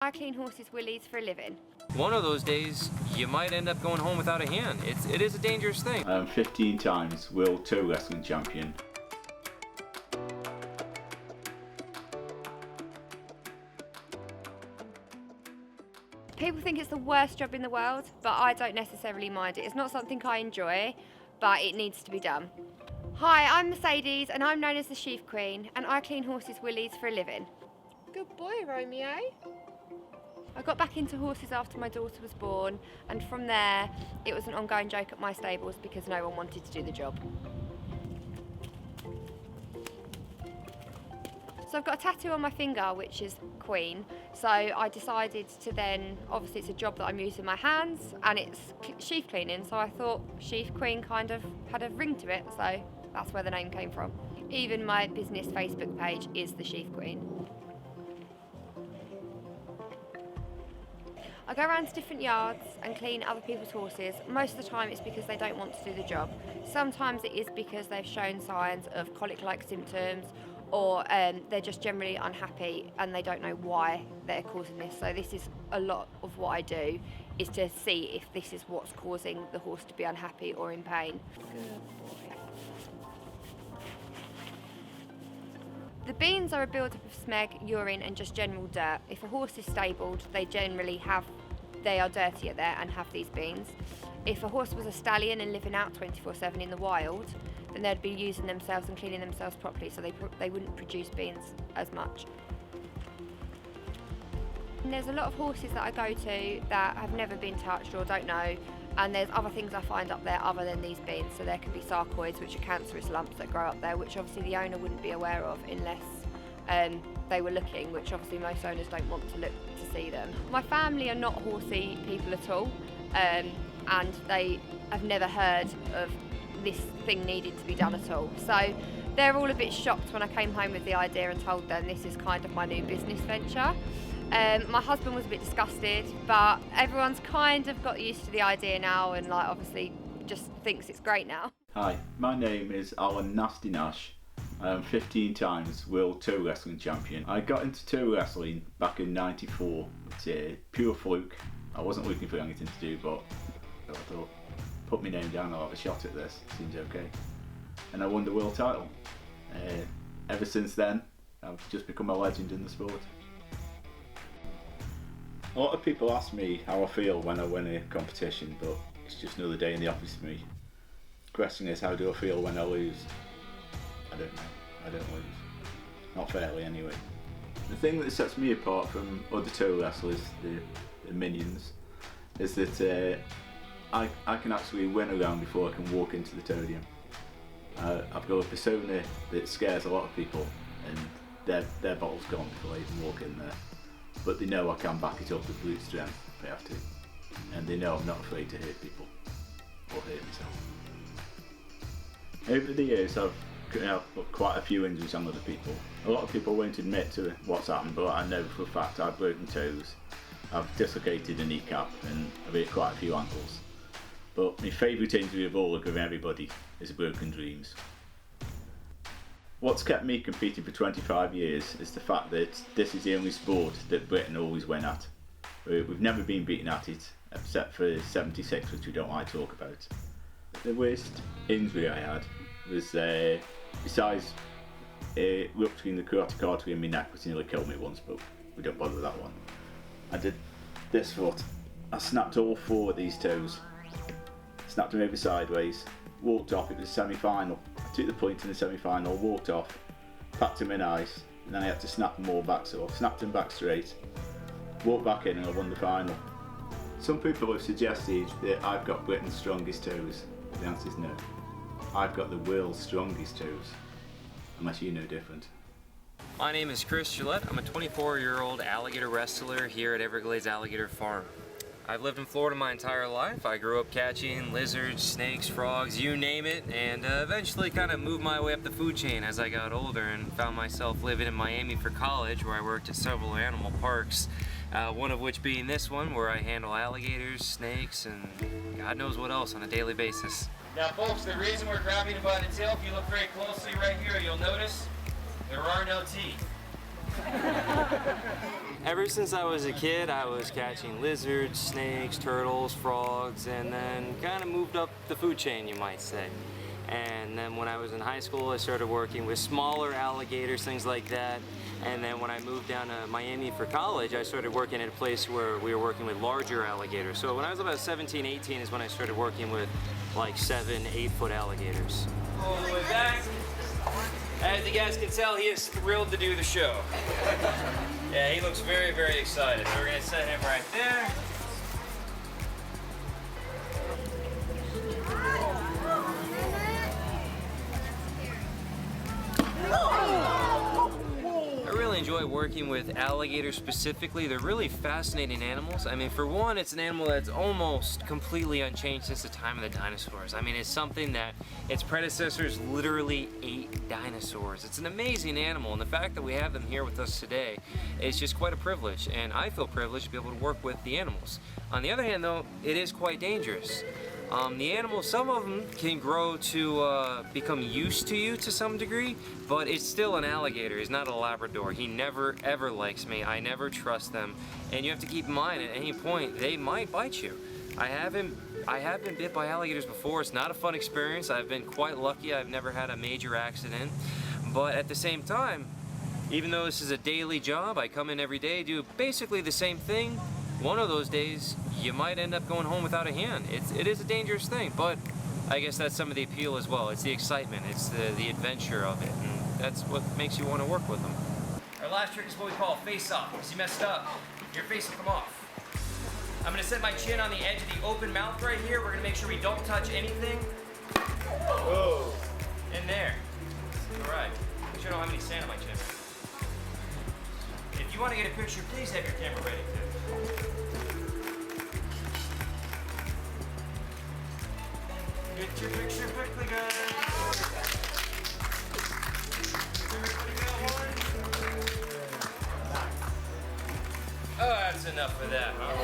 I clean horses' willies for a living. One of those days, you might end up going home without a hand. It is a dangerous thing. I'm 15 times World Tour Wrestling Champion. People think it's the worst job in the world, but I don't necessarily mind it. It's not something I enjoy, but it needs to be done. Hi, I'm Mercedes, and I'm known as the Sheaf Queen, and I clean horses' willies for a living. Good boy, Romeo. I got back into horses after my daughter was born, and from there, it was an ongoing joke at my stables because no one wanted to do the job. So I've got a tattoo on my finger, which is Queen. So I decided to then, obviously it's a job that I'm using my hands, and it's sheaf cleaning, so I thought Sheaf Queen kind of had a ring to it, so that's where the name came from. Even my business Facebook page is the Sheaf Queen. I go around to different yards and clean other people's horses. Most of the time it's because they don't want to do the job. Sometimes it is because they've shown signs of colic-like symptoms, or they're just generally unhappy and they don't know why they're causing this. So this is a lot of what I do, is to see if this is what's causing the horse to be unhappy or in pain. Good boy. The beans are a build-up of smeg, urine and just general dirt. If a horse is stabled, they are dirtier there and have these beans. If a horse was a stallion and living out 24/7 in the wild, then they'd be using themselves and cleaning themselves properly, so they wouldn't produce beans as much. And there's a lot of horses that I go to that have never been touched or don't know, and there's other things I find up there other than these beans. So there can be sarcoids, which are cancerous lumps that grow up there, which obviously the owner wouldn't be aware of unless they were looking, which obviously most owners don't want to look to see them. My family are not horsey people at all, and they have never heard of this thing needed to be done at all. So they're all a bit shocked when I came home with the idea and told them this is kind of my new business venture. My husband was a bit disgusted, but everyone's kind of got used to the idea now and obviously just thinks it's great now. Hi, my name is Alan Nasty Nash. I am 15 times World Tour Wrestling Champion. I got into tour wrestling back in '94. It's a pure fluke. I wasn't looking for anything to do, but I thought, put my name down, I'll have a shot at this, seems okay. And I won the world title. Ever since then, I've just become a legend in the sport. A lot of people ask me how I feel when I win a competition, but it's just another day in the office for me. The question is, how do I feel when I lose? I don't know, I don't lose. Not fairly anyway. The thing that sets me apart from other tour wrestlers, the minions, is that I can actually win a round before I can walk into the podium. I've got a persona that scares a lot of people, and their bottle's gone before I even walk in there. But they know I can back it up with brute strength if I have to, and they know I'm not afraid to hurt people or hurt myself. Over the years, I've put quite a few injuries on other people. A lot of people won't admit to what's happened, but I know for a fact I've broken toes, I've dislocated a kneecap, and I've hit quite a few ankles. But my favourite injury of all, of everybody, is broken dreams. What's kept me competing for 25 years is the fact that this is the only sport that Britain always win at. We've never been beaten at it, except for '76, which we don't like to talk about. The worst injury I had was, besides rupturing the carotid artery in my neck, which nearly killed me once, but we don't bother with that one. I did this foot. I snapped all four of these toes. Snapped them over sideways, walked off. It was a semi-final. I took the point in the semi-final, walked off, packed them in ice, and then I had to snap them all back. So I snapped them back straight, walked back in, and I won the final. Some people have suggested that I've got Britain's strongest toes. The answer is no. I've got the world's strongest toes, unless you know different. My name is Chris Gillette. I'm a 24-year-old alligator wrestler here at Everglades Alligator Farm. I've lived in Florida my entire life. I grew up catching lizards, snakes, frogs, you name it, and eventually kind of moved my way up the food chain as I got older and found myself living in Miami for college, where I worked at several animal parks, one of which being this one, where I handle alligators, snakes, and God knows what else on a daily basis. Now folks, the reason we're grabbing it by the tail, if you look very closely right here, you'll notice there are no teeth. Ever since I was a kid, I was catching lizards, snakes, turtles, frogs, and then kind of moved up the food chain, you might say. And then when I was in high school, I started working with smaller alligators, things like that. And then when I moved down to Miami for college, I started working at a place where we were working with larger alligators. So when I was about 17, 18 is when I started working with like 7, 8 foot alligators. All the way back. As you guys can tell, he is thrilled to do the show. Yeah, he looks very, very excited. So we're gonna set him right there. I really enjoy working with alligators specifically. They're really fascinating animals. I mean, for one, it's an animal that's almost completely unchanged since the time of the dinosaurs. I mean, it's something that its predecessors literally ate dinosaurs. It's an amazing animal, and the fact that we have them here with us today is just quite a privilege, and I feel privileged to be able to work with the animals. On the other hand, though, it is quite dangerous. The animals, some of them can grow to become used to you to some degree, but it's still an alligator. He's not a Labrador. He never ever likes me. I never trust them, and you have to keep in mind at any point they might bite you. I have been bit by alligators before. It's not a fun experience. I've been quite lucky. I've never had a major accident, but at the same time, even though this is a daily job, I come in every day, do basically the same thing. One of those days, you might end up going home without a hand. It is a dangerous thing, but I guess that's some of the appeal as well. It's the excitement, it's the adventure of it, and that's what makes you want to work with them. Our last trick is what we call face off. Because you messed up, your face will come off. I'm gonna set my chin on the edge of the open mouth right here. We're gonna make sure we don't touch anything. Whoa. In there. All right. Make sure I don't have any sand on my chin. If you want to get a picture, please have your camera ready too. Get your picture quickly, guys. Everybody got one? Oh, that's enough of that, huh?